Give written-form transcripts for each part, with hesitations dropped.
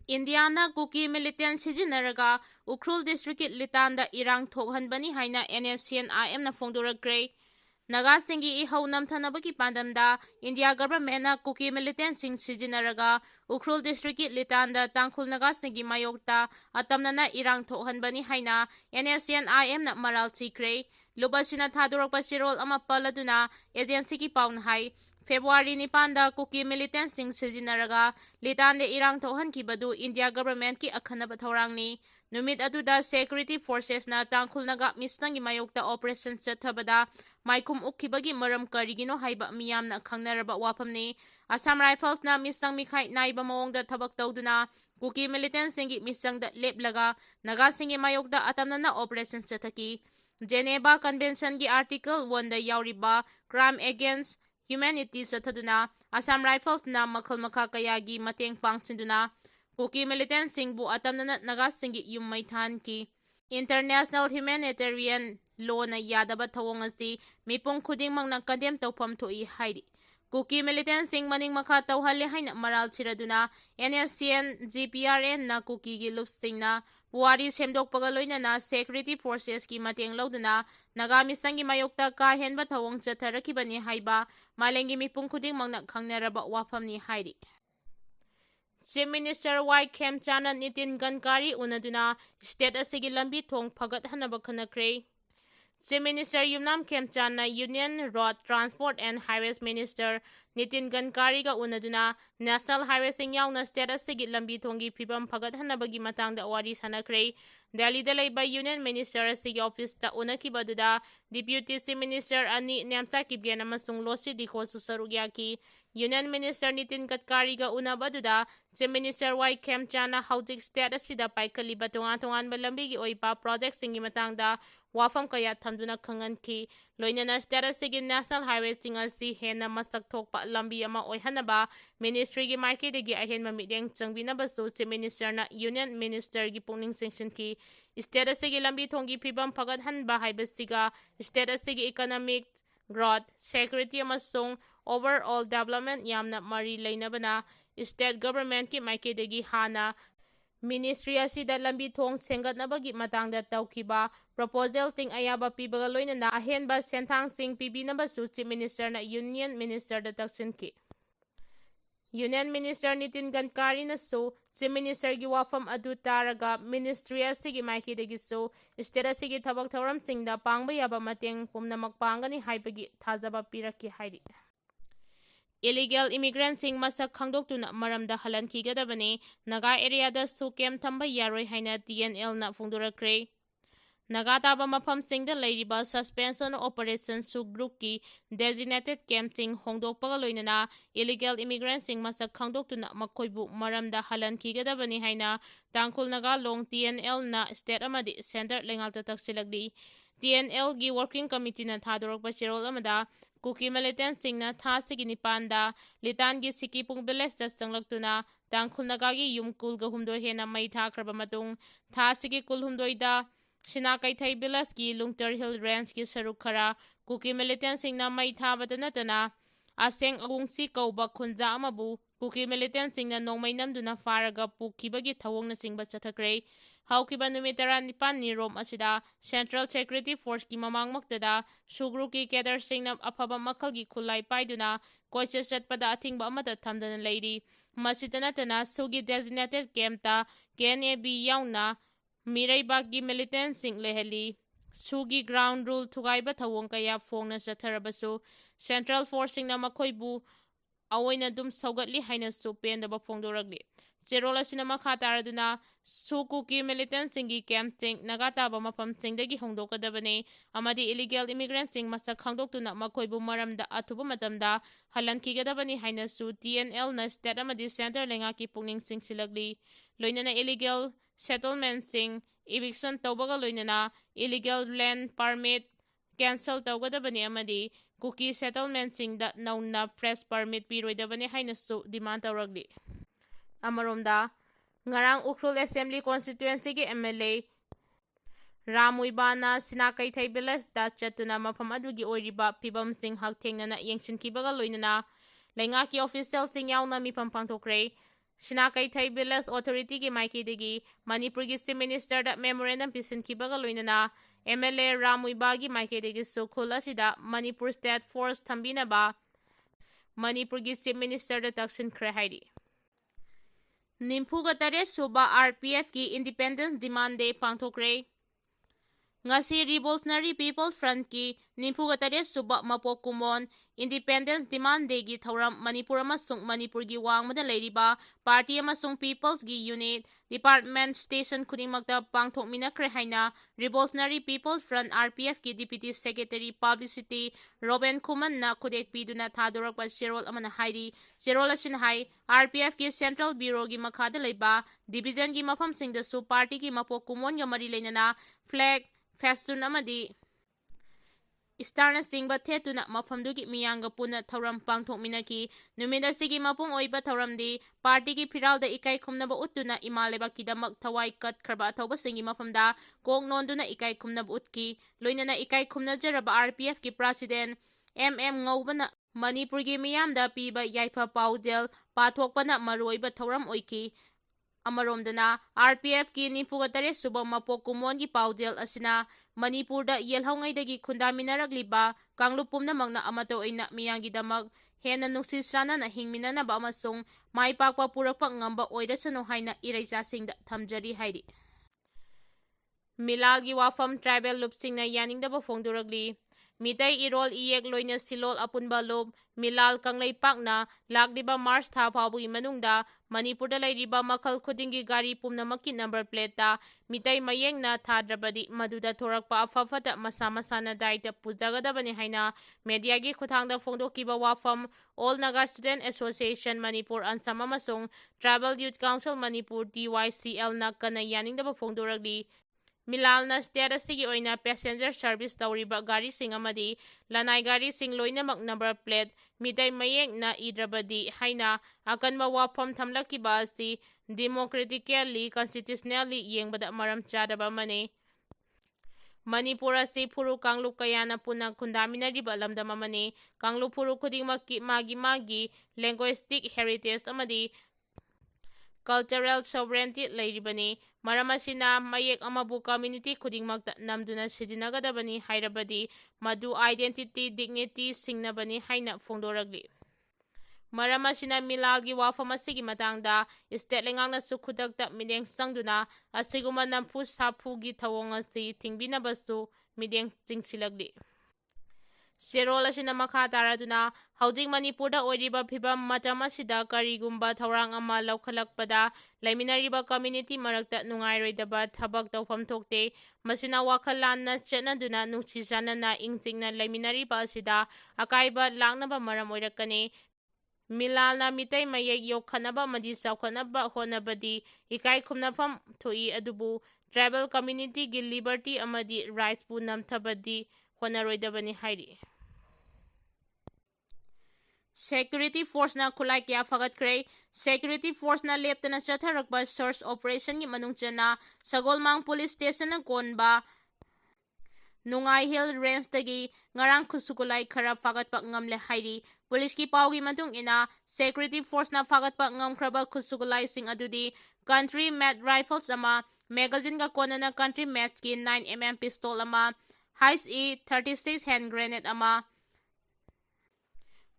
Indiana Kuki militant Sijinaraga, Ukrul district Litan da Irang Thokhanbani Haina NSCN-IM na Fongdorakre. Naga Singi Ihau Namthanabaki Pandamda, India government na Kuki militant Sing Sijinaraga, Ukrul district Litan da Tangkhul Naga Singi Mayokta, Atamnana Irang Thokhanbani Haina NSCN-IM na Maral Tikre. Lubasina Thadurok Pasirol Amapaladuna, agency ki Paunhai. February ni panda Kuki militant sing Sijinaraga, Litan de Irang Thohan Kibadu, India government ki Akanba Thorangni. Numit aduda security forces na Tangkhul Naga Misnangi Mayokta operation Chathabada, Maikum Ukibagi Maram Karigino Haiba Miyam na Kangnaraba Wapamni, Assam Rifles na Misang Mikai Naiba Mong da Tabak Toduna, Kuki militant singi Misang da Leplaga, Naga Singi Mayokta Atamna na operation Chataki. Geneva Convention ki Article 1 da Yauriba, Crime Against Humanity sa Taduna, Assam Rifles na Makal Makakayagi Mateng Pangsinduna, Kuki militant singbu atam na nagasingi yung Meitei ki International Humanitarian Law na yadaba tawangasi mipong kuding mang nagkadem tawpam tu'i haidi. Kuki militant sing maning makatawhali hay na maral siraduna NSCN GPRN na Kuki Lup sing na Buwari semdok pagaloy na security forces ki mateng lawduna nagamisangi mayokta kahen ba tawang chatharaki ba ni hayba malengi mipong kuding mang nagkangnaraba wapam ni haidi. Chief Minister Y. Kem Chana Nitin Gankari unaduna state asigi lambi thong phagat hanaba khanakre. Chief Minister Yumnam Kem Chana Union Road Transport and Highways Minister Nitin Gankari ga unaduna National Highway sing yauna state asigi lambi thongi phibam phagat hanabagi matangda wari sanakre. Delhi da laiba Union Minister asigi office ta unakibaduda Deputy Chief Minister ani Nyamcha Kibgen amasung Losi Dikho Susarugyaki Union Minister Nitin Gadkari ga unabaduda Chief Minister Y. Kem Chana hautik state asida paikaliba tungan malambigi oipa project singi matangda wafam kaya thamduna khanganki loinana state asigi National Highway singasi hena masak thokpa lambi ama oihanaba ministry gi maike degi ahen mamideng changbinabasu Chief Minister na Union Minister gi pungning section ki state asigi lambi thongi phibam phagat hanba haibasiga state asigi economic growth security amasung overall development yamna mari lainabana state government ki maike degi hana ministry asida lambi thong sengatnabagi matangda tawkiba proposal ting ayaba pibaga loinana ahenba senthang sing pibinabasu Chief Minister na Union Minister da taksinki Union Minister Nitin Gankari na so Chief Minister gi wafam adu taraga ministry asigi maike degi so state asigi thabak thoram singda pangba yaba mateng pumnamak pangani haibagi thajaba piraki hairi Illegal immigrants sing masak khangdoktuna maramda halankigadabane Naga area da sukem thamba yaroi haina TNL na fungdurakre Naga taba mafam singda lairiba suspension operation su group ki designated camp sing hongdokpaga loinana illegal immigrants sing masak khangdoktuna makoibu maramda halankigadabane haina Tangkhul Naga long TNL na state amadi center lengalta taksilagdi TNL gi working committee na thadorokpa chirol amada Kuki militant sing na tha sigi nipanda Litan gi siki pung beles da sanglaktuna Tangkhul Naga gi yumkul ga humdoi hena mai tha kraba matung tha sigi kul humdoi da Sinakai thai bilas ki Lungtar Hill Range ki saruk khara Kuki militant sing na mai tha badana tana aseng agungsi kauba khunja amabu Kuki militant sing na Nongmei namduna faraga pukibagi thawong na singba chathakre Haukiba numitara nipan ni Rom asida Central Security Force ki mamangmaktada sugru ki kedar sing na apaba makal gi kulay paiduna koiches chatpada athingba amata thamdana leiri masitana tana sugi designated camp ta KNAB yauna Miraibag gi militant sing leheli sugi ground rule thugaiba thawong kaya phongna chatharabasu Central Force sing na makoibu awoina dum saugatli haina su pendaba phongdoragli Cherola sinama khataraduna Kuki militant singi camp sing nagataba mafam singdagi hongdokadabane amadi illegal immigrants sing masak khangdoktuna makoibu maramda athuba matamda halankigadabani haina su TNL na state amadi center lenga ki pungning sing silagli loinana illegal settlement sing eviction tawbaga loinana illegal land permit cancel tawgadabani amadi Kuki settlement sing da nauna fresh permit piroidabani haina su demand tawragli Amaromda ngarang Ukrul Assembly constituency ki MLA Ramuibana Sinakai Thai Bilas da chatuna mafam adugi oiriba Pibam Singh Hak Thengnana yengsinkibaga loinana Lengaki official sing yauna mipam pangtokre Sinakaithai Village Authority ki Maikidegi, Manipur ki Chief Minister da Memorandum Pisinkibaga Loinana, MLA Ramuibagi Maikidegi Sukul asida Manipur State Force Thambinaba, Manipur ki Chief Minister da Taksinkre hairi. Nimpuga Tare Suba RPF ki Independence Demand Day Pangthokre. Ngasi Revolutionary People Front ki Nimpuga Tare Suba Mapok Kumon Independence Demand Day gi Thauram Manipur amasung Manipur gi wangmada leiriba Party amasung People's gi Unit Department Station khudingmakta pangthokminakre haina Revolutionary People Front RPF ki Deputy Secretary Publicity Robin Kuman na khudek piduna thadorakpa serol amana hairi serol asin hai RPF ki Central Bureau gi makhada leiba division gi mafam singda su party ki mapok kumon ga mari leinana flag Festun amadi Istarna Singba Tetuna Mafamduki Miyanga Puna Tauram Pangthok Minaki, Numida Sigi Mapung Oiba Tauramdi, Party ki Piral da Ikai Kumnaba Utuna Imaleba Kidamak Tawai Kat Karba Tauba Singi Mafamda, Kong Nonduna Ikai Kumnab Utki, Loinana Ikai Kumna Jaraba RPF ki President, Ngobana Manipur gi Miyamda Piba Yaipa Paudel, Pathokpana Maroiba Tauram Oiki, Amaromdana RPF ki Nimpuga Tare Suba Mapok Kumon gi Paudel asina Manipur da yelhaungaidagi khundaminaragliba Kanglup pumnamangna amato oina miyangidamak hena nuksisana na hingminanaba amasung maipakpa purakpa ngamba oirasano haina iraisasingda thamjari hairi. Milalgi wafam tribal lupsingna yaningdaba fongduragli. Meitei irol iyek loina silol apunba lob Milal Kanglai Pakna lagdiba March tha phabugi manungda Manipurda lairiba makhal khudingi gari pumnamakki number plate ta Meitei mayengna thadrabadi maduda thorakpa afafata masa masana daita pujagadabani haina mediagi khuthangda phongdokiba wafam All Naga Student Association Manipur ansam amasung Tribal Youth Council Manipur TYCL na kana yaningdaba phongdoragli. Milalna state asigi oina passenger service tawriba gari sing amadi lanai gari sing loinamak number plate Meitei mayeng na idrabadi haina akanba wafam thamlakiba asi democratically constitutionally yengbada maram chadaba mane. Manipur asi puru Kanglup kayana puna kundaminariba lamdam amane Kanglup puru khudingmakki magi linguistic heritage amadi cultural sovereignty leiribani maramasina mayek amabu community khudingmakta namduna sidinagadabani hairabadi madu identity dignity singnabani haina phongdoragli. Maramasina Milalgi wafam asigi matangda state lengangna sukhudakta mideng sangduna asiguma nampu saphugi thawong asi tingbinabasu mideng chingsilagli. Serol asina makha taraduna housing Manipurda oiriba phibam matam asida karigumba thaurang ama laukhalakpada laiminariba community marakta nungairoidaba thabak tawfam thokte masina wakhalanna chenaduna nuchisana ingchingna laiminariba asida akaiba langnaba maram oirakane. Milalna Meitei mayek yokhanaba madi saukhanaba honabadi ikai khumnafam thoi adubu tribal community gi liberty amadi rights pu namthabadi honaroidabani hairi. Security Force na khulai kya fagatkre Security Force na leptana chatharakba search operation gi manungchana Sagolmang Police Station na konba Nungai Hill Range tagi ngarang khusukulai khara fagatpa ngamle hairi police ki pawgi matung ina Security Force na fagatpa ngamkhraba khusukulai sing adudi country made rifles ama magazine ga konana country made ki 9mm pistol ama Heiss E36 hand grenade ama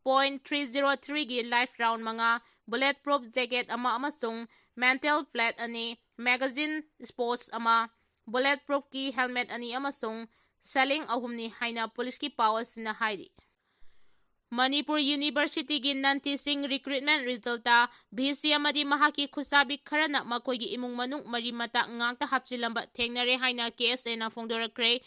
.303 gi live round mga bulletproof jacket ama amasung mantle flat ani magazine sports ama bulletproof ki helmet ani amasung saling ahumni haina police ki powers na hairi. Manipur University gi nantising recruitment resulta BC amadi mahaki khusabi kharana makoigi imung manung mari mata ngangta hapchilamba thengnare haina KSA na phongdorakre.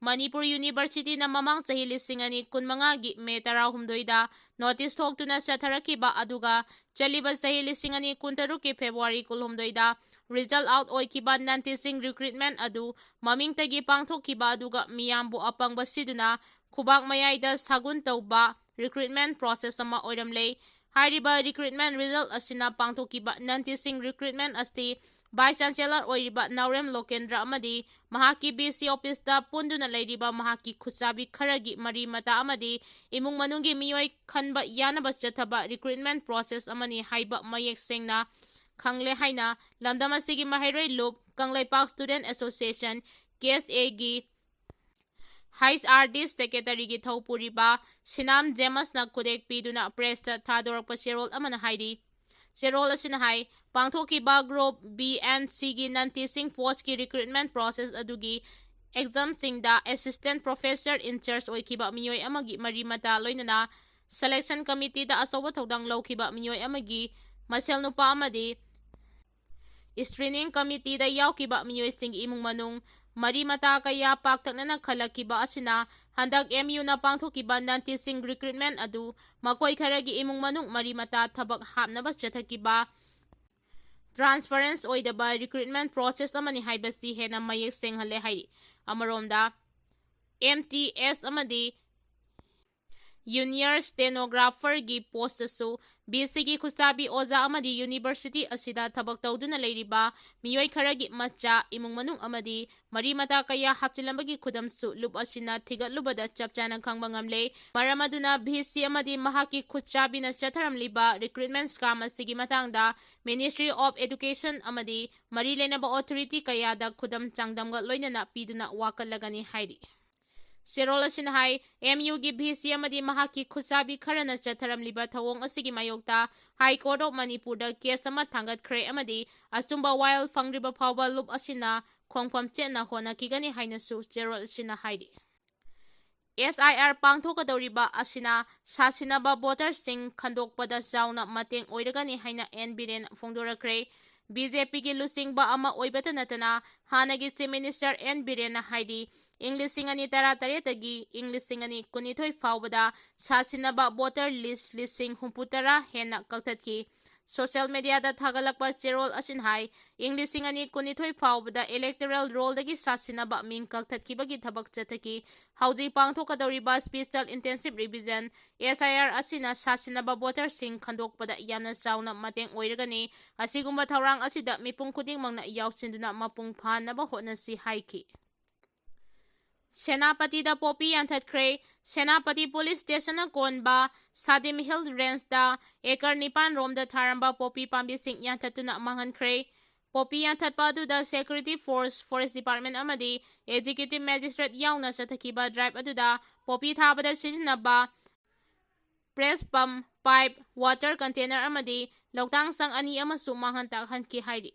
Manipur University na mamang chahi lising ani kunmanga gi May 16 da notice thoktuna satharakiba aduga chaliba chahi lising ani kuntaru ki February 12 da result out oikiba nantising recruitment adu maming tagi pangthokiba aduga miyambu apangba siduna khubak mayaida sagun tawba recruitment process ama oiramle hariba recruitment result asina pangthokiba nantising recruitment asti Vice Chancellor oiriba Naurem Lokendra amadi mahaki BC office da punduna leiriba mahaki khusabi kharagi mari mata amadi imung manungi miyoi khanba yanaba chathaba recruitment process amani haiba mayek sengna ꯈꯪꯂꯦ ꯍꯥꯏꯅ ꯂꯝꯗꯝ ꯑꯁꯤꯒꯤ ꯃꯍꯩꯔꯣꯏ ꯂꯨꯞ Kangleipak student association KSAꯒꯤ ꯍꯥꯏꯁ artist ꯁꯦꯀ꯭ꯔꯦꯇꯔꯤꯒꯤ ꯊꯧꯄꯨꯔꯤꯕ ꯁꯤꯅꯥꯝ ꯖꯦꯃꯁꯅ ꯈꯨꯗꯦꯛ ꯄꯤꯗꯨꯅ ꯄ꯭ꯔꯦꯁꯇ ꯊꯥꯗꯣꯔꯛꯄ ꯆꯦꯔꯣꯜ ꯑꯃꯅ ꯍꯥꯏꯔꯤ ꯆꯦꯔꯣꯜ ꯑꯁꯤꯅ ꯍꯥꯏ ꯄꯥꯡꯊꯣꯛꯈꯤꯕ ꯒ꯭ꯔꯨꯞ B&Cꯒꯤ ꯅꯟ ꯇꯤꯆꯤꯡ ꯄꯣꯁꯠꯀꯤ ꯔꯤꯀ꯭ꯔꯨꯠꯃꯦꯟꯠ ꯄ꯭ꯔꯣꯁꯦꯁ ꯑꯗꯨꯒꯤ ꯑꯦꯛꯖꯥꯝꯁꯤꯡꯗ ꯑꯦꯁꯤꯁꯇꯦꯟꯠ ꯄ꯭ꯔꯣꯐꯦꯁꯔ ꯏꯟꯆꯥꯔꯖ ꯑꯣꯏꯈꯤꯕ ꯃꯤꯑꯣꯏ ꯑꯃꯒꯤ ꯃꯔꯤ ꯃꯇꯥ ꯂꯣꯏꯅꯅ ꯁꯦꯂꯦꯛꯁꯟ ꯀꯃꯤꯇꯤꯗ ꯑꯆꯧꯕ ꯊꯧꯗꯥꯡ ꯂꯧꯈꯤꯕ ꯃꯤꯑꯣꯏ ꯑꯃꯒꯤ ꯃꯁꯦꯜ ꯅꯨꯄꯥ ꯑꯃꯗꯤ ꯁ꯭ꯀ꯭ꯔꯤꯅꯤꯡ ꯀꯃꯤꯇꯤꯗ ꯌꯥꯎꯈꯤꯕ ꯃꯤꯑꯣꯏꯁꯤꯡꯒꯤ ꯏꯃꯨꯡ ꯃꯅꯨꯡ ꯃꯔꯤ ꯃꯇꯥ ꯀꯌꯥ ꯄꯥꯛꯇꯛꯅꯅ ꯈꯜꯂꯛꯈꯤꯕ ꯑꯁꯤꯅ ꯍꯟꯗꯛ MUꯅ ꯄꯥꯡꯊꯣꯛꯈꯤꯕ ꯅꯟ ꯇꯤꯆꯤꯡ ꯔꯤꯀ꯭ꯔꯨꯠꯃꯦꯟꯠ ꯑꯗꯨ ꯃꯈꯣꯏ ꯈꯔꯒꯤ ꯏꯃꯨꯡ ꯃꯅꯨꯡ ꯃꯔꯤ ꯃꯇꯥ ꯊꯕꯛ ꯍꯥꯞꯅꯕ ꯆꯠꯊꯈꯤꯕ ꯇ꯭ꯔꯥꯟꯁꯄꯔꯦꯟꯁ ꯑꯣꯏꯗꯕ ꯔꯤꯀ꯭ꯔꯨꯠꯃꯦꯟꯠ ꯄ꯭ꯔꯣꯁꯦꯁ ꯑꯃꯅꯤ ꯍꯥꯏꯕꯁꯤ ꯍꯦꯟꯅ ꯃꯌꯦꯛ ꯁꯦꯡꯍꯜꯂꯦ ꯍꯥꯏꯔꯤ ꯑꯃꯔꯣꯝꯗ MTS ꯑꯃꯗꯤ ꯌꯨꯅꯤꯌꯔ ꯁ꯭ꯇꯦꯅꯣꯒ꯭ꯔꯥꯐꯔꯒꯤ ꯄꯣꯁꯇꯁꯨ BCꯒꯤ ꯈꯨꯠꯁꯥꯕꯤ ꯑꯣꯖꯥ ꯑꯃꯗꯤ ꯌꯨꯅꯤꯚꯔꯁꯤꯇꯤ ꯑꯁꯤꯗ ꯊꯕꯛ ꯇꯧꯗꯨꯅ ꯂꯩꯔꯤꯕ ꯃꯤꯑꯣꯏ ꯈꯔꯒꯤ ꯃꯆꯥ ꯏꯃꯨꯡ ꯃꯅꯨꯡ ꯑꯃꯗꯤ ꯃꯔꯤ ꯃꯇꯥ ꯀꯌꯥ ꯍꯥꯞꯆꯤꯜꯂꯝꯕꯒꯤ ꯈꯨꯗꯝꯁꯨ ꯂꯨꯞ ꯑꯁꯤꯅ ꯊꯤꯒꯠꯂꯨꯕꯗ ꯆꯞ ꯆꯥꯅ ꯈꯪꯕ ꯉꯝꯂꯦ ꯃꯔꯝ ꯑꯗꯨꯅ BC ꯑꯃꯗꯤ ꯃꯍꯥꯛꯀꯤ ꯈꯨꯠꯁꯥꯕꯤꯅ ꯆꯠꯊꯔꯝꯂꯤꯕ ꯔꯤꯀ꯭ꯔꯨꯠꯃꯦꯟꯠ ꯁ꯭ꯀꯥꯝ ꯑꯁꯤꯒꯤ ꯃꯇꯥꯡꯗ ꯃꯤꯅꯤꯁꯇ꯭ꯔꯤ ꯑꯣꯐ ꯑꯦꯗꯨꯀꯦꯁꯟ ꯑꯃꯗꯤ ꯃꯔꯤ ꯂꯩꯅꯕ ꯑꯣꯊꯣꯔꯤꯇꯤ ꯀꯌꯥꯗ ꯈꯨꯗꯝ ꯆꯥꯡꯗꯝꯒ ꯂꯣꯏꯅꯅ ꯄꯤꯗꯨꯅ ꯋꯥꯀꯠꯂꯒꯅꯤ ꯍꯥꯏꯔꯤ ꯆꯦꯔꯣꯜ ꯑꯁꯤꯅ ꯍꯥꯏ MUꯒꯤ VC ꯑꯃꯗꯤ ꯃꯍꯥꯛꯀꯤ ꯈꯨꯠꯁꯥꯕꯤ ꯈꯔꯅ ꯆꯠꯊꯔꯝꯂꯤꯕ ꯊꯧꯑꯣꯡ ꯑꯁꯤꯒꯤ ꯃꯥꯌꯣꯛꯇ ꯍꯥꯏ ꯀꯣꯔꯠ ꯑꯣꯐ ꯃꯅꯤꯄꯨꯔꯗ ꯀꯦꯁ ꯑꯃ ꯊꯥꯡꯒꯠꯈ꯭ꯔꯦ ꯑꯃꯗꯤ ꯑꯆꯨꯝꯕ ꯋꯥꯌꯦꯜ ꯐꯪꯗ꯭ꯔꯤꯕ ꯐꯥꯎꯕ ꯂꯨꯞ ꯑꯁꯤꯅ ꯈꯣꯡꯐꯝ ꯆꯦꯠꯅ ꯍꯣꯠꯅꯈꯤꯒꯅꯤ ꯍꯥꯏꯅꯁꯨ ꯆꯦꯔꯣꯜ ꯑꯁꯤꯅ ꯍꯥꯏꯔꯤ SIR ꯄꯥꯡꯊꯣꯛꯀꯗꯧꯔꯤꯕ ꯑꯁꯤꯅ ꯁꯥꯁꯤꯟꯅꯕ ꯚꯣꯇꯔꯁꯤꯡ ꯈꯟꯗꯣꯛꯄꯗ ꯆꯥꯎꯅ ꯃꯇꯦꯡ ꯑꯣꯏꯔꯒꯅꯤ ꯍꯥꯏꯅ N ꯕꯤꯔꯦꯟ ꯐꯣꯡꯗꯣꯔꯛꯈ꯭ꯔꯦ BJPꯒꯤ ꯂꯨꯆꯤꯡꯕ ꯑꯃ ꯑꯣꯏꯕꯇ ꯅꯠꯇꯅ ꯍꯥꯟꯅꯒꯤ ꯆꯤꯐ ꯃꯤꯅꯤꯁꯇꯔ N ꯕꯤꯔꯦꯟꯅ ꯍꯥꯏꯔꯤ ꯏꯪ 2018ꯗꯒꯤ ꯏꯪ 2019 ꯐꯥꯎꯕꯗ ꯁꯥꯁꯤꯟꯅꯕ ꯚꯣꯇꯔ ꯂꯤꯁꯠ 60,070 ꯍꯦꯟꯅ ꯀꯛꯊꯠꯈꯤ ꯁꯣꯁꯤꯌꯦꯜ ꯃꯤꯗꯤꯌꯥꯗ ꯊꯥꯒꯠꯂꯛꯄ ꯆꯦꯔꯣꯜ ꯑꯁꯤꯅ ꯍꯥꯏ ꯏꯪ 2019 ꯐꯥꯎꯕꯗ ꯏꯂꯦꯛꯇꯣꯔꯦꯜ ꯔꯣꯜꯗꯒꯤ ꯁꯥꯁꯤꯟꯅꯕ ꯃꯤꯡ ꯀꯛꯊꯠꯈꯤꯕꯒꯤ ꯊꯕꯛ ꯆꯠꯊꯈꯤ ꯍꯧꯖꯤꯛ ꯄꯥꯡꯊꯣꯛꯀꯗꯧꯔꯤꯕ ꯁ꯭ꯄꯤꯁꯦꯜ ꯏꯟꯇꯦꯟꯁꯤꯚ ꯔꯤꯚꯤꯖꯟ SIR ꯑꯁꯤꯅ ꯁꯥꯁꯤꯟꯅꯕ ꯚꯣꯇꯔꯁꯤꯡ ꯈꯟꯗꯣꯛꯄꯗ ꯌꯥꯝꯅ ꯆꯥꯎꯅ ꯃꯇꯦꯡ ꯑꯣꯏꯔꯒꯅꯤ ꯑꯁꯤꯒꯨꯝꯕ ꯊꯧꯔꯥꯡ ꯑꯁꯤꯗ ꯃꯤꯄꯨꯝ ꯈꯨꯗꯤꯡꯃꯛꯅ ꯌꯥꯎꯁꯤꯟꯗꯨꯅ ꯃꯄꯨꯡ ꯐꯥꯍꯟꯅꯕ ꯍꯣꯠꯅꯁꯤ ꯍꯥꯏꯈꯤ ꯁꯦꯅꯥꯄꯇꯤꯗ ꯄꯣꯄꯤ ꯌꯥꯟꯊꯠꯈ꯭ꯔꯦ ꯁꯦꯅꯥꯄꯇꯤ ꯄꯨꯂꯤꯁ ꯁ꯭ꯇꯦꯁꯟꯅ ꯀꯣꯟꯕ ꯁꯥꯗꯤꯝ ꯍꯤꯜ ꯔꯦꯟꯖꯗ ꯑꯦꯀꯔ 9 ꯔꯣꯝꯗ ꯊꯥꯔꯝꯕ ꯄꯣꯄꯤ ꯄꯥꯝꯕꯤꯁꯤꯡ ꯌꯥꯟꯊꯠꯇꯨꯅ ꯃꯥꯡꯍꯟꯈ꯭ꯔꯦ ꯄꯣꯄꯤ ꯌꯥꯟꯊꯠꯄ ꯑꯗꯨꯗ ꯁꯦꯀ꯭ꯌꯨꯔꯤꯇꯤ ꯐꯣꯔꯁ ꯐꯣꯔꯦꯁꯠ ꯗꯤꯄꯥꯔꯠꯃꯦꯟꯠ ꯑꯃꯗꯤ ꯑꯦꯛꯖꯤꯀ꯭ꯌꯨꯇꯤꯚ ꯃꯦꯖꯤꯁꯇ꯭ꯔꯦꯠ ꯌꯥꯎꯅ ꯆꯠꯊꯈꯤꯕ ꯗ꯭ꯔꯥꯏꯚ ꯑꯗꯨꯗ ꯄꯣꯄꯤ ꯊꯥꯕꯗ ꯁꯤꯖꯤꯟꯅꯕ press pump pipe water container ꯑꯃꯗꯤ ꯂꯧꯇꯥꯡ ꯁꯪ 2 ꯑꯃꯁꯨ ꯃꯥꯡꯍꯟ ꯇꯥꯛꯍꯟꯈꯤ ꯍꯥꯏꯔꯤ